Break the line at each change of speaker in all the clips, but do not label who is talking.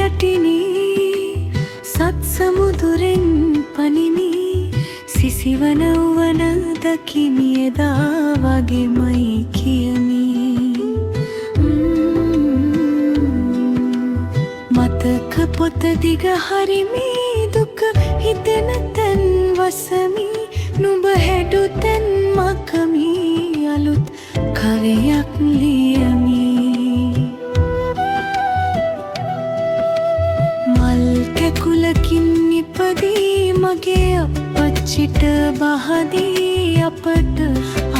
යටිනි සත් සමුදුරෙන් පනිමි සිසිවන වන දකිමි එදා වගේමයි කියමි මතක පොත දිග හරිමි දුක හිතෙන තැන් වසමි නුඹ හැඩු තැන් මකමි අලුත් කවියක් ලියමි මල් කැකුලකින් ඉපදී මගේ අපච්චිට බහදී අපට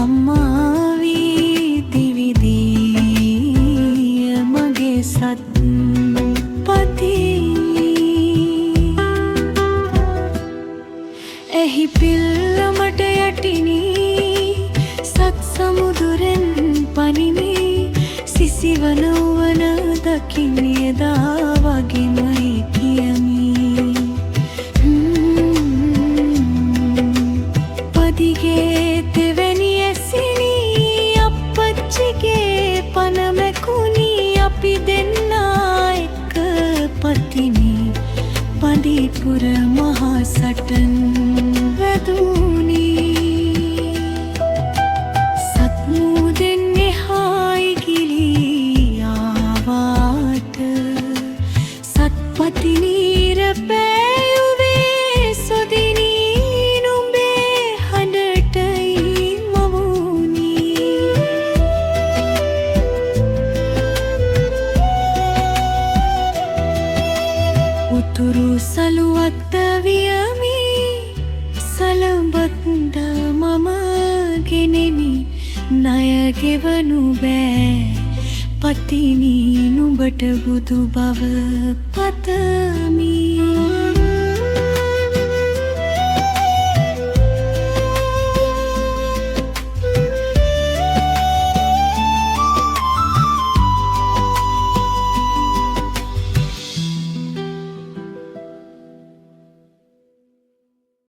අම්මා වී දිවිදී මගේ සත් එහි පිල්ලමට යටිනි සත් සමුදුරෙන් පනිමි සිසිවන වන දකිමි එදා වගේමයි කියමි පදිගේ දෙවැනි ඇසිනි අපච්චිගේ පන මැකුණි අපි දෙන්නා එක්ක පතිමි පඳිපුර මහා සටන් වැදුනි සත්මුදෙන් එහායි ගිලී ආවාට සත්පතිනීර පෑයුවේ සොදිනි නුඹේ හඬටයි මවුනි උතුරු සලුවත් වියමි සලඹත්ද මම ගෙනෙමි ණය ගෙවනු බෑ පතිනි නුඹට බුදු බව පතමි